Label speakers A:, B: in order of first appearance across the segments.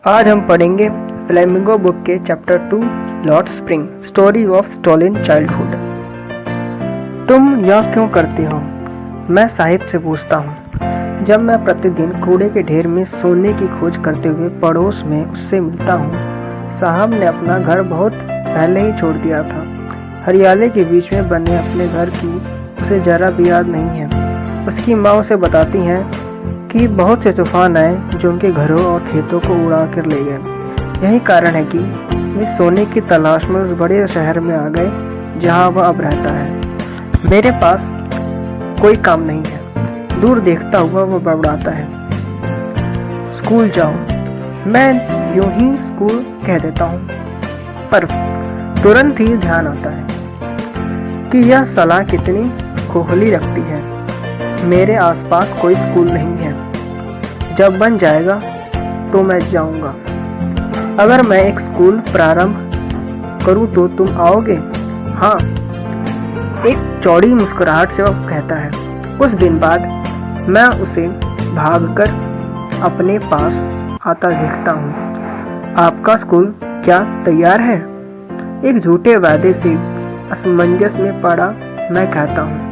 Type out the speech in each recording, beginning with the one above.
A: आज हम पढ़ेंगे फ्लेमिंगो बुक के chapter 2 Lost Spring story of stolen childhood. तुम यह क्यों करते हो? मैं साहिब से पूछता हूँ जब मैं प्रतिदिन कूड़े के ढेर में सोने की खोज करते हुए पड़ोस में उससे मिलता हूँ। साहब ने अपना घर बहुत पहले ही छोड़ दिया था। हरियाली के बीच में बने अपने घर की उसे जरा भी याद नहीं है। उसकी माँ उसे बताती हैं कि बहुत से तूफान आए जो उनके घरों और खेतों को उड़ा कर ले गए। यही कारण है कि वे सोने की तलाश में उस बड़े शहर में आ गए जहाँ वह अब रहता है। मेरे पास कोई काम नहीं है। दूर देखता हुआ वह बड़बड़ाता है, स्कूल जाओ। मैं यूं ही स्कूल कह देता हूँ, पर तुरंत ही ध्यान आता है कि यह सलाह कितनी खोखली रखती है। मेरे आसपास कोई स्कूल नहीं है। जब बन जाएगा तो मैं जाऊंगा। अगर मैं एक स्कूल प्रारंभ करूं तो तुम आओगे? हाँ, एक चौड़ी मुस्कुराहट से वह कहता है। कुछ दिन बाद मैं उसे भागकर अपने पास आता देखता हूँ। आपका स्कूल क्या तैयार है? एक झूठे वादे से असमंजस में पड़ा मैं कहता हूँ,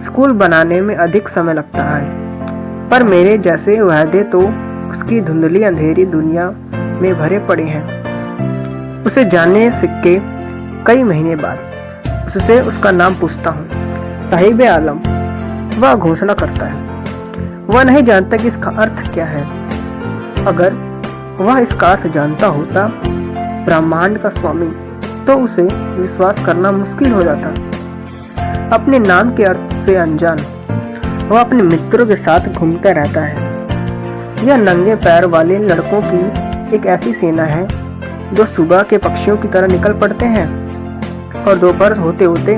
A: स्कूल बनाने में अधिक समय लगता है, पर मेरे जैसे वादे तो उसकी धुंधली अंधेरी दुनिया में भरे पड़े हैं। उसे जानने के कई महीने बाद उससे उसका नाम पूछता हूँ। साहिब आलम, वह घोषणा करता है। वह नहीं जानता कि इसका अर्थ क्या है। अगर वह इसका अर्थ जानता होता, ब्रह्मांड का स्वामी, तो उसे विश्वास करना मुश्किल हो जाता। अपने नाम के अर्थ से अनजान वह अपने मित्रों के साथ घूमता रहता है। यह नंगे पैर वाले लड़कों की एक ऐसी सेना है जो सुबह के पक्षियों की तरह निकल पड़ते हैं और दोपहर होते होते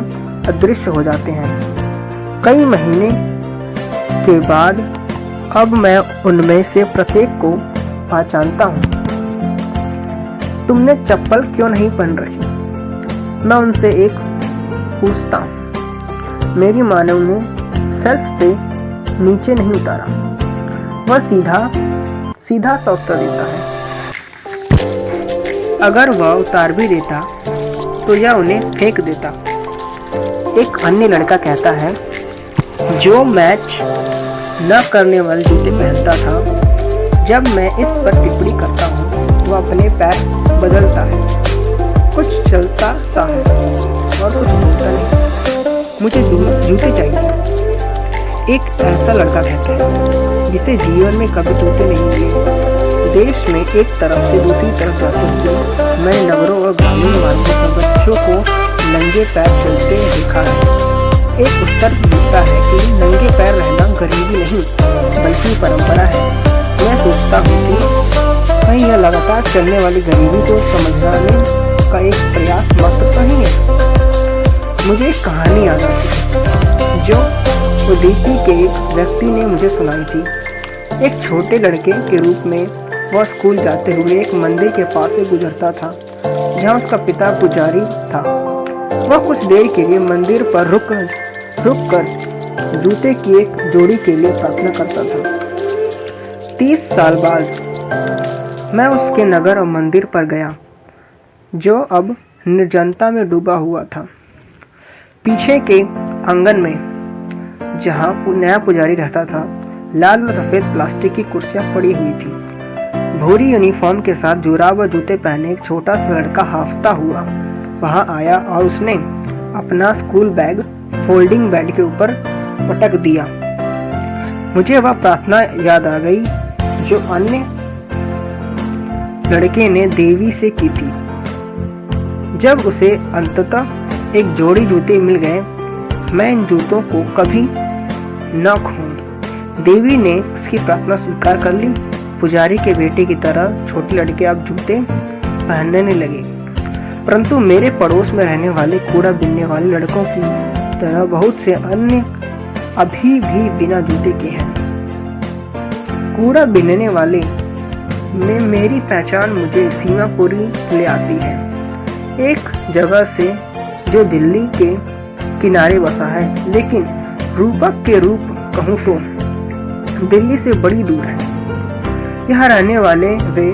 A: अदृश्य हो जाते हैं। कई महीने के बाद अब मैं उनमें से प्रत्येक को पहचानता हूँ। तुमने चप्पल क्यों नहीं पहन रखी? मैं उनसे एक पूछता हूँ। मेरी माँ ने उन्हें सेल्फ से नीचे नहीं उतारा। वह सीधा सा उत्तर देता है। अगर वह उतार भी देता तो यह उन्हें फेंक देता। एक अन्य लड़का कहता है, जो मैच न करने वाले जूते पहनता था। जब मैं इस पर टिप्पणी करता हूँ वह अपने पैर बदलता है, कुछ चलता सा है और कुछ बोलता नहीं। मुझे जूते चाहिए। एक ऐसा लड़का कहता है जिसे जीवन में कभी जूते नहीं मिले। देश में एक तरफ से दूसरी तरफ जाते हुए मैं नगरों और ग्रामीण मार्गों पर बच्चों को नंगे पैर चलते देखा है। एक उत्तर मिलता है कि नंगे पैर रहना गरीबी नहीं बल्कि परंपरा है। मैं सोचता हूँ कि कहीं यह लगातार चलने वाली गरीबी को समझाने का एक प्रयास मात्र तो नहीं है। मुझे एक कहानी याद आती है जो उदीसी के एक व्यक्ति ने मुझे सुनाई थी। एक छोटे लड़के के रूप में वह स्कूल जाते हुए एक मंदिर के पास से गुजरता था जहाँ उसका पिता पुजारी था। वह कुछ देर के लिए मंदिर पर रुक कर जूते की एक जोड़ी के लिए प्रार्थना करता था। 30 साल बाद मैं उसके नगर और मंदिर पर गया जो अब निर्जनता में डूबा हुआ था। पीछे के आंगन में जहाँ नया पुजारी रहता था, लाल और सफेद प्लास्टिक की कुर्सियां पड़ी हुई थी। भूरी यूनिफॉर्म के साथ जुराब और जूते पहने एक छोटा सा लड़का हांफता हुआ वहां आया और उसने अपना स्कूल बैग फोल्डिंग बेड के ऊपर पटक दिया। मुझे वह प्रार्थना याद आ गई जो अन्य लड़के ने देवी से की थी। जब उसे अंततः एक जोड़ी जूते मिल गए, मैं इन जूतों को कभी न खोऊंगी। देवी ने उसकी प्रार्थना स्वीकार कर ली। पुजारी के बेटे की तरह छोटे लड़के अब जूते पहनने लगे, परंतु मेरे पड़ोस में रहने वाले कूड़ा बीनने वाले लड़कों की तरह बहुत से अन्य अभी भी बिना जूते के हैं। कूड़ा बीनने वाले में मेरी पहचान मुझे सीमापुरी ले आती है, एक जगह से जो दिल्ली के किनारे बसा है, लेकिन रूपक के रूप कहूँ तो दिल्ली से बड़ी दूर है। यहाँ रहने वाले वे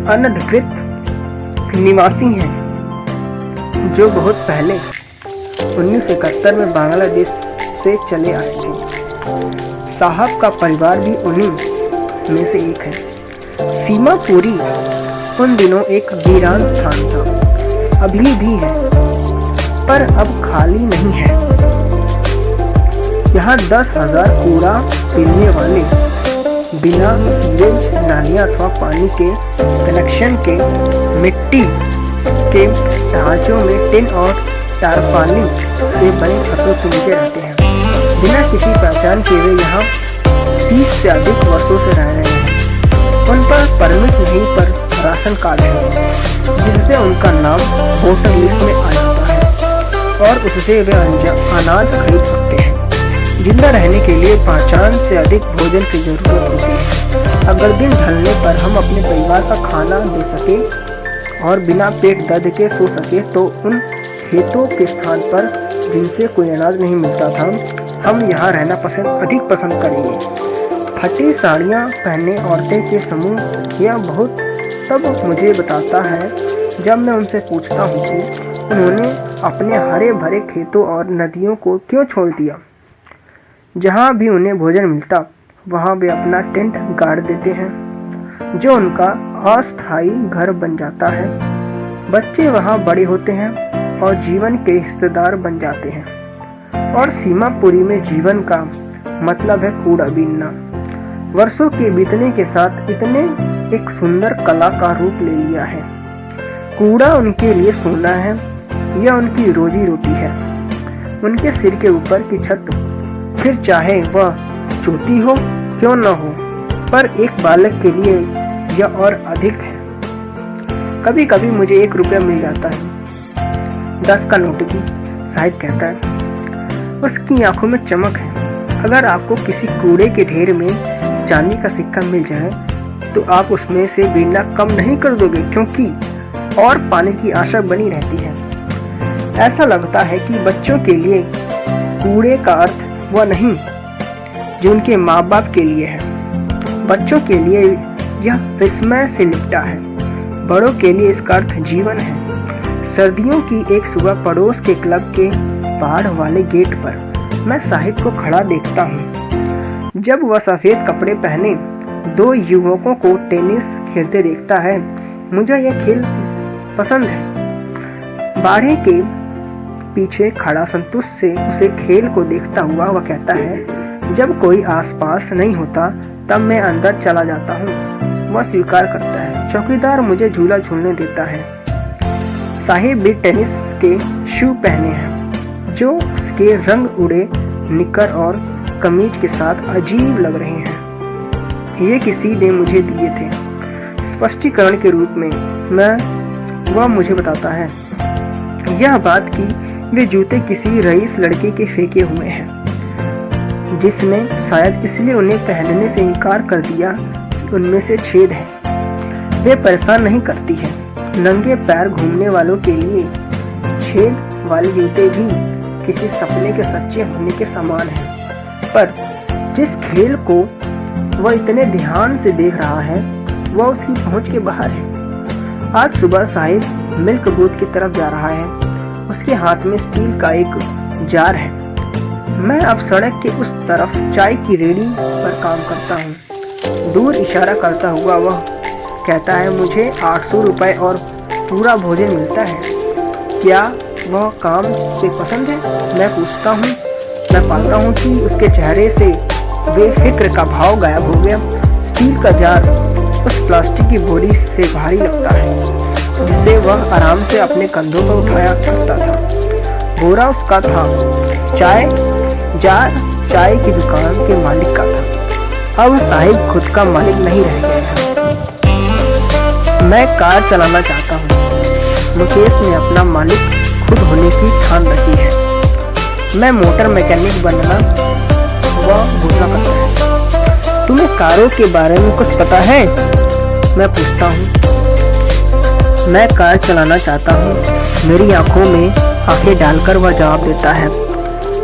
A: अनधिकृत निवासी हैं जो बहुत पहले 1971 में बांग्लादेश से चले आए थे। साहब का परिवार भी उन्हीं में से एक है। सीमापुरी उन दिनों एक वीरान स्थान था, अभी भी है, पर अब खाली नहीं है। यहाँ 10,000 कूड़ा पीने वाले बिना सीवेज नालियाँ अथवा पानी के कनेक्शन के मिट्टी के ढांचों में टिन और टारपालिन से बने छतों के नीचे रहते हैं। बिना किसी पहचान के वे यहाँ 30 से अधिक वर्षों से रह रहे हैं। उन पर परमिट नहीं, पर राशन कार्ड है जिससे उनका नाम वोटर लिस्ट में आ जाता है और उससे वे अनाज खरीद सकते हैं। जिंदा रहने के लिए 5 से अधिक भोजन की जरूरत होती है। अगर दिन ढलने पर हम अपने परिवार का खाना दे सके और बिना पेट दर्द के सो सके तो उन खेतों के स्थान पर जिनसे कोई अनाज नहीं मिलता था, हम यहाँ रहना अधिक पसंद करेंगे। फटी साड़ियाँ पहने औरतें के समूह यह बहुत तब मुझे बताता है जब मैं उनसे पूछता हूँ कि उन्होंने अपने हरे भरे खेतों और नदियों को क्यों छोड़ दिया। जहाँ भी उन्हें भोजन मिलता वहाँ वे अपना टेंट गाड़ देते हैं, जो उनका अस्थायी घर बन जाता है। बच्चे वहाँ बड़े होते हैं और जीवन के हिस्सेदार बन जाते हैं। और सीमापुरी में जीवन का मतलब है कूड़ा बीनना। वर्षों के बीतने के साथ इतने एक सुंदर कला का रूप ले लिया है। कूड़ा उनके लिए सोना है, यह उनकी रोजी रोटी है। उनके सिर के ऊपर की छत, फिर चाहे वह छोटी हो क्यों न हो, पर एक बालक के लिए यह और अधिक है। कभी कभी मुझे 1 रुपया मिल जाता है, 10 का नोट की। साहिब कहता है, उसकी आंखों में चमक है। अगर आपको किसी कूड़े के ढेर में चांदी का सिक्का मिल जाए तो आप उसमें से बीनना कम नहीं कर दोगे, क्योंकि और पाने की आशा बनी रहती है। ऐसा लगता है कि बच्चों के लिए कूड़े का अर्थ वह नहीं जो उनके माँ बाप के लिए है। बच्चों के लिए यह विस्मय से निपटा है, बड़ों के लिए इसका अर्थ जीवन है। सर्दियों की एक सुबह पड़ोस के क्लब के बाहर वाले गेट पर मैं साहिब को खड़ा देखता हूँ। जब वह सफ़ेद कपड़े पहने 2 युवकों को टेनिस खेलते देखता है। मुझे यह खेल पसंद है। बाड़े के पीछे खड़ा संतुष्ट से उसे खेल को देखता हुआ वह कहता है, जब कोई आसपास नहीं होता तब मैं अंदर चला जाता हूँ। वह स्वीकार करता है। चौकीदार मुझे झूला झूलने देता है। साहिब भी टेनिस के शू पहने हैं, जो उसके रंग उड़े निकर और कमीज के साथ अजीब लग रहे हैं। ये किसी ने मुझे दिए थे स्पष्टीकरण के रूप में। वह मुझे बताता है यह बात कि वे जूते किसी रईस लड़के के फेंके हुए हैं, जिसने शायद इसलिए उन्हें पहनने से इनकार कर दिया कि उनमें से छेद है। वे परेशान नहीं करती है। नंगे पैर घूमने वालों के लिए छेद वाले जूते भी किसी सपने के सच्चे होने के समान हैं। पर जिस खेल को वह इतने ध्यान से देख रहा है वह उसकी पहुंच के बाहर है। आज सुबह साहिब मिल्क बूथ की तरफ जा रहा है। उसके हाथ में स्टील का एक जार है। मैं अब सड़क के उस तरफ चाय की रेडी पर काम करता हूँ। दूर इशारा करता हुआ वह कहता है, मुझे 800 रुपये और पूरा भोजन मिलता है। क्या वह काम से पसंद है? मैं पूछता हूँ। मैं पाता हूँ कि उसके चेहरे से बेफिक्र का भाव गायब हो गया। स्टील का जार उस प्लास्टिक की बोरी से भारी लगता है, जिसे वह आराम से अपने कंधों पर उठाया करता था। बोरा उसका था। जार चाय की दुकान के मालिक का था। अब साहिब खुद का मालिक नहीं रह गए हैं। मैं कार चलाना चाहता हूँ। मुकेश ने अपना मालिक खुद होने की ठान रखी है। मैं मोटर मैकेनिक बनना वह घोषणा करता है। तुम्हें कारों के बारे में कुछ पता है? मैं पूछता हूँ। मैं कार चलाना चाहता हूँ। मेरी आंखों में आंखें डालकर वह जवाब देता है।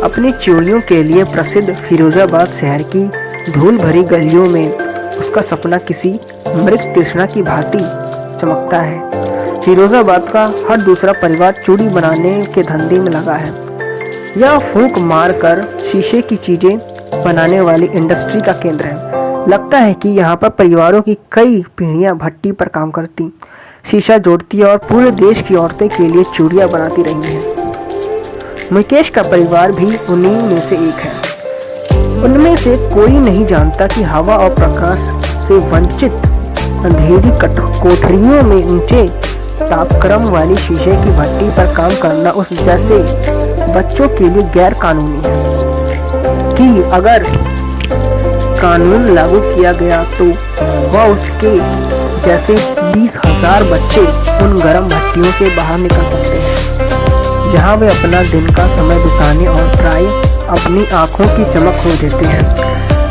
A: अपनी चोलियों के लिए प्रसिद्ध फिरोजाबाद शहर की धूल भरी गलियों में उसका सपना किसी मृत तृष्णा की भांति चमकता है। फिरोजाबाद का हर दूसरा परिवार चूड़ी बनाने के धंधे में लगा है। यह फूंक मारकर शीशे की चीजें बनाने वाली इंडस्ट्री का केंद्र है। लगता है कि यहाँ पर परिवारों की कई पीढ़ियां भट्टी पर काम करती, शीशा जोड़ती और पूरे देश की औरतें के लिए चूड़ियां बनाती रही हैं। मुकेश का परिवार भी उन्हीं में से एक है। उनमें से कोई नहीं जानता कि हवा और प्रकाश से वंचित अंधेरी कोठरियों में ऊंचे तापक्रम वाली शीशे की भट्टी पर काम करना उस जैसे बच्चों के लिए गैर कानूनी है कि अगर कानून लागू किया गया तो वह उसके जैसे 20,000 बच्चे उन गर्म भट्टियों से बाहर निकल सकते हैं जहां वे अपना दिन का समय बिताने और प्राय अपनी आंखों की चमक खो देते हैं।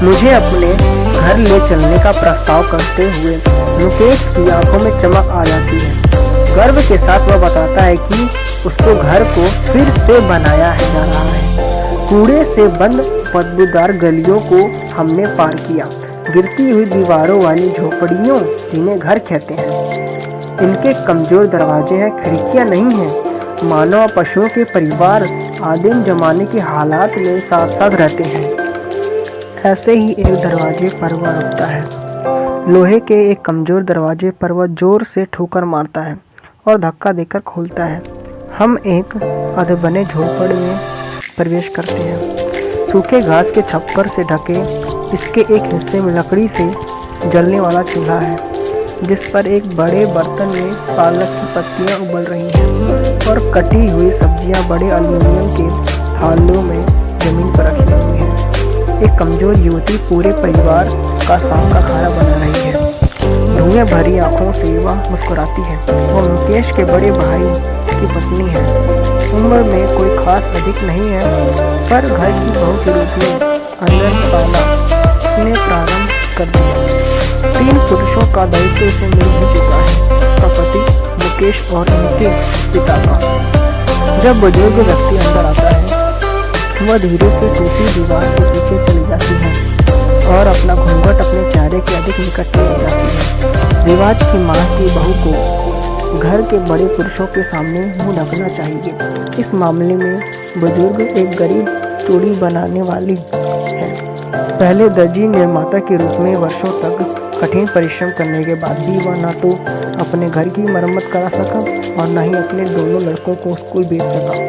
A: मुझे अपने घर ले चलने का प्रस्ताव करते हुए मुकेश की आंखों में चमक आ जाती है। गर्व के साथ वह बताता है कि उसको घर को फिर से बनाया जा रहा है। कूड़े से बंद बदबूदार गलियों को हमने पार किया, गिरती हुई दीवारों वाली झोपड़ियों जिन्हें घर कहते हैं। इनके कमजोर दरवाजे हैं, खिड़कियां नहीं हैं। मानव और पशुओं के परिवार आदिम जमाने के हालात में साथ साथ रहते हैं। ऐसे ही एक दरवाजे पर वह रुकता है। लोहे के एक कमजोर दरवाजे पर वह जोर से ठोकर मारता है और धक्का देकर खोलता है। हम एक अधबने झोपड़ में प्रवेश करते हैं। सूखे घास के छप्पर से ढके इसके एक हिस्से में लकड़ी से जलने वाला चूल्हा है, जिस पर एक बड़े बर्तन में पालक की पत्तियां उबल रही हैं और कटी हुई सब्जियां बड़े एल्युमिनियम के थालों में जमीन पर रखी हुई हैं। एक कमजोर युवती पूरे परिवार का शाम का खाना बना रही है। धुएं भरी आंखों से वह मुस्कुराती है। वह मुकेश के बड़े भाई की पत्नी है। उम्र में कोई खास अधिक नहीं है, पर घर की बहू के रूप में अंदर पाना उसने प्रारंभ कर दिया। 3 पुरुषों का दायित्व उसे मिल ही चुका है, उसका पति मुकेश और उनके पिता का। जब बुजुर्ग व्यक्ति अंदर आता है, वह धीरे से टूटी दीवार के पीछे चली जाती है और अपना घूंघट अपने चेहरे के अधिक निकट ले जाती है। रिवाज की माँ की बहू को घर के बड़े पुरुषों के सामने मुंह ढकना चाहिए। इस मामले में बुजुर्ग एक गरीब चूड़ी बनाने वाली है। पहले दर्जी निर्माता के रूप में वर्षों तक कठिन परिश्रम करने के बाद भी वह न तो अपने घर की मरम्मत करा सका और न ही अपने दोनों लड़कों को स्कूल भेज सका।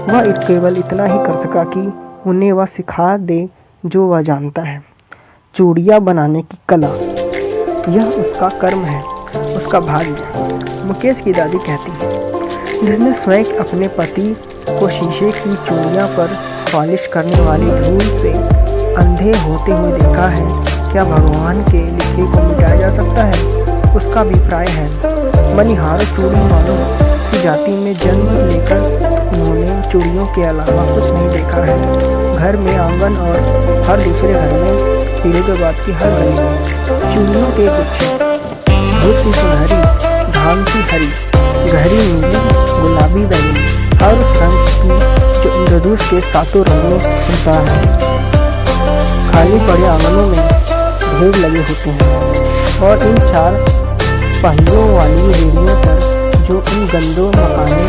A: वह केवल इतना ही कर सका कि उन्हें वह सिखा दे जो वह जानता है, चूड़ियाँ बनाने की कला। यह उसका कर्म है, उसका भाग्य। मुकेश की दादी कहती है, जिसने स्वयं अपने पति को शीशे की चूड़ियाँ पर पॉलिश करने वाली धूल से अंधे होते हुए देखा है, क्या भगवान के लिखे को मिटाया जा सकता है? उसका अभिप्राय है, मनिहार चूड़ी मानो की जाति में जन्म लेकर उन्होंने चूड़ियों के अलावा कुछ नहीं देखा है। घर में, आंगन और हर दूसरे घर में, फिरोजाबाद की हर गली में चूड़ियों के गुच्छे, धूप की सुनहरी, धान की हरी, गहरी नीली, गुलाबी, बैंगनी, हर रंग की जो इंद्रधनुष के 7 रंग में होता है। खाली पड़े आंगनों में ढेर लगे होते हैं और इन 4 पहियों वाली रेडियों पर जो इन गंदों मकानों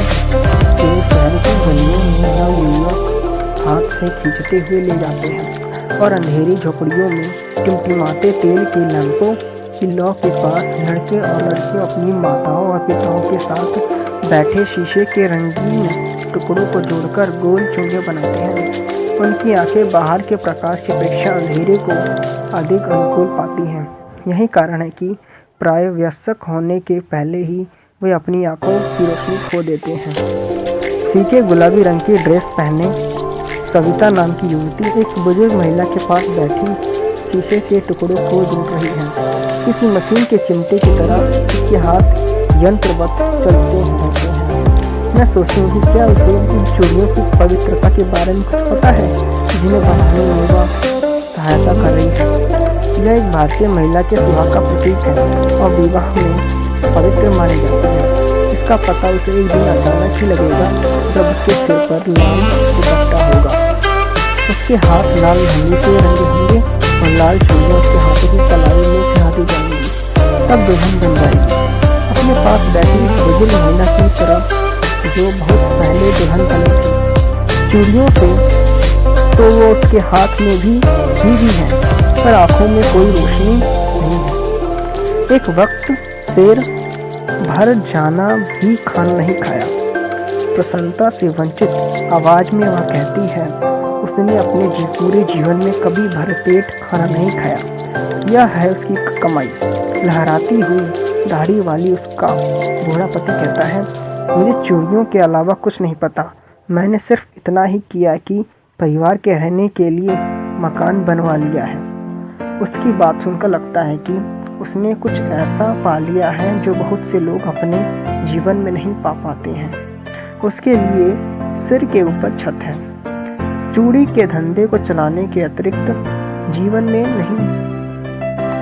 A: के शहर की गलियों में युवक हाथ से खींचते हुए ले जाते हैं और अंधेरी झोपड़ियों में टिमटिमाते तेल के लैंपों की लौ के पास लड़के और लड़कियां अपनी माताओं और पिताओं के साथ बैठे शीशे के रंगीन टुकड़ों को जोड़कर गोल चूड़ियाँ बनाते हैं। उनकी आंखें बाहर के प्रकाश की अपेक्षा अंधेरे को अधिक अनुकूल पाती हैं। यही कारण है कि प्राय वयस्क होने के पहले ही वे अपनी आंखों की रोशनी खो देते हैं। फीके गुलाबी रंग की ड्रेस पहने सविता नाम की युवती एक बुजुर्ग महिला के पास बैठी शीशे के टुकड़ों को जोड़ रही है। किसी मशीन के चिमटे की तरह इसके हाथ यंत्रवत चलते रहते हैं। मैं सोचती हूँ कि क्या उसे इन चूड़ियों की पवित्रता के बारे में कुछ पता है, जिन्हें बनाने में वह सहायता कर रही है। यह एक भारतीय महिला के सुहाग का प्रतीक है और विवाह में पवित्र मानी जाती है। इसका पता उसे एक दिन अचानक ही लगेगा जब उसके सिर पर लाल दुपट्टा होगा, उसके हाथ लाल मेहंदी से रंगे होंगे और लाल चूड़ियाँ उसके हाथों की कलाई में चढ़ाती जाएंगी। तब दुल्हन बन जाएगी। अपने तरफ जो बहुत पहले दुल्हन बनी थी। चूड़ियों से तो वो उसके हाथ में भी है, पर आंखों में कोई रोशनी नहीं है। एक वक्त शेर भर जाना भी खाना नहीं खाया। प्रसन्नता से वंचित आवाज में वह कहती है, उसने अपने पूरे जीवन में कभी भर पेट खाना नहीं खाया। यह है उसकी कमाई। लहराती हुई दाढ़ी वाली उसका बूढ़ा पति कहता है, मुझे चूड़ियों के अलावा कुछ नहीं पता। मैंने सिर्फ इतना ही किया कि परिवार के रहने के लिए मकान बनवा लिया है। उसकी बात सुनकर लगता है कि उसने कुछ ऐसा पा लिया है जो बहुत से लोग अपने जीवन में नहीं पा पाते हैं। उसके लिए सिर के ऊपर छत है। चूड़ी के धंधे को चलाने के अतिरिक्त जीवन में नहीं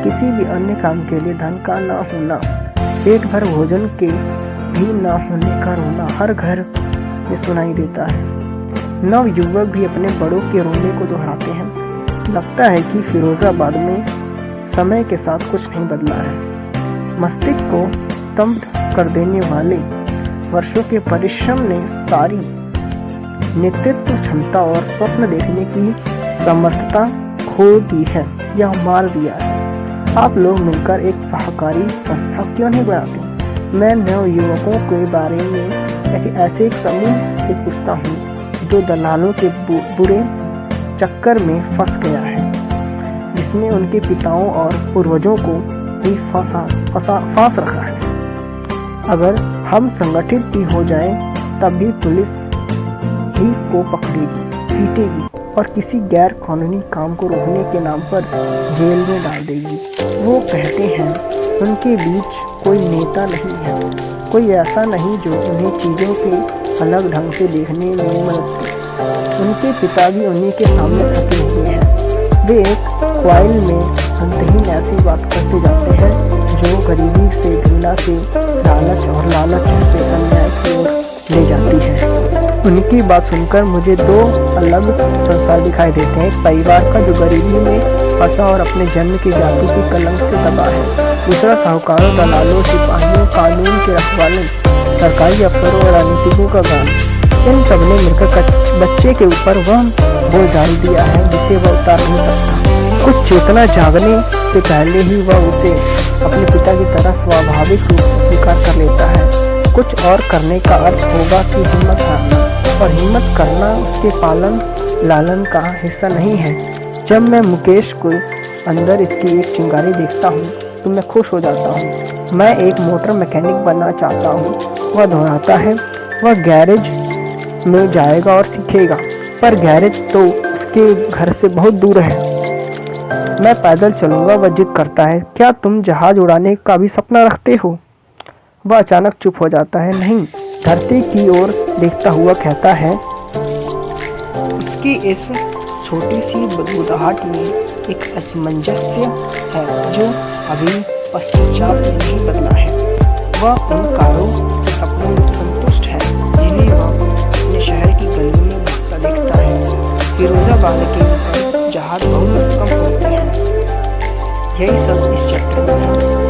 A: किसी भी अन्य काम के लिए धन का ना होना, पेट भर भोजन के भी ना होने का रोना हर घर में सुनाई देता है। नव युवक भी अपने बड़ों के रोने को दोहराते हैं। लगता है कि फिरोजाबाद में समय के साथ कुछ नहीं बदला है। मस्तिष्क को स्तब्ध कर देने वाले वर्षों के परिश्रम ने सारी नेतृत्व क्षमता और स्वप्न देखने की समर्थता खो दी है या मार दिया है। आप लोग मिलकर एक सहकारी संस्था क्यों नहीं बनाते? मैं नव युवकों के बारे में ऐसे एक समूह से पूछता हूँ जो दलालों के बुरे चक्कर में फंस गया है, जिसने उनके पिताओं और पूर्वजों को भी फांस रखा है। अगर हम संगठित भी हो जाएं, तब भी पुलिस ही को पकड़ेगी, पीटेगी और किसी गैर कानूनी काम को रोकने के नाम पर जेल में डाल देगी। वो कहते हैं उनके बीच कोई नेता नहीं है, कोई ऐसा नहीं जो उन्हें चीज़ों के अलग ढंग से देखने में मदद करे। उनके पिता भी उन्हीं के सामने थके हुए हैं। वे एक क्वाइल में अंतहीन ऐसी बात करते जाते हैं जो गरीबी से घृणा से लालच से अन्याय की ओर ले जाती है। उनकी बात सुनकर मुझे दो अलग संसार दिखाई देते हैं। एक परिवार का जो गरीबी में फंसा और अपने जन्म की जाति की कलंक से दबा है। दूसरा साहूकारों, दलालों, सिपाहियों, कानून के रखवालों, सरकारी अफसरों और राजनीतिकों का गान। इन सबने मिलकर बच्चे के ऊपर वह बोझ डाल दिया है जिसे वह उतार नहीं सकता। कुछ चेतना जागने से पहले ही वह उसे अपने पिता की तरह स्वाभाविक रूप से स्वीकार कर लेता है। कुछ और करने का अर्थ होगा कि हिम्मत हारना, और हिम्मत करना उसके पालन लालन का हिस्सा नहीं है। जब मैं मुकेश को अंदर इसकी एक चिंगारी देखता हूँ तो मैं खुश हो जाता हूँ। मैं एक मोटर मैकेनिक बनना चाहता हूँ। वह दोहराता है, वह गैरेज में जाएगा और सीखेगा, पर गैरेज तो उसके घर से बहुत दूर है। मैं पैदल चलूंगा, वह जिद करता है। क्या तुम जहाज उड़ाने का भी सपना रखते हो? वह अचानक चुप हो जाता है। नहीं, धरती की ओर देखता हुआ कहता है।
B: उसकी इस छोटी सी बुदबुदाहट में एक असमंजस्य है जो अभी पश्चाताप में नहीं बदला है। वह उन कारों के सपनों में संतुष्ट है जिन्हें वह अपने शहर की गलियों में भागता देखता है। फिरोजाबाद के ऊपर जहाज बहुत कम उड़ते हैं। यही सब इस चैप्टर में था।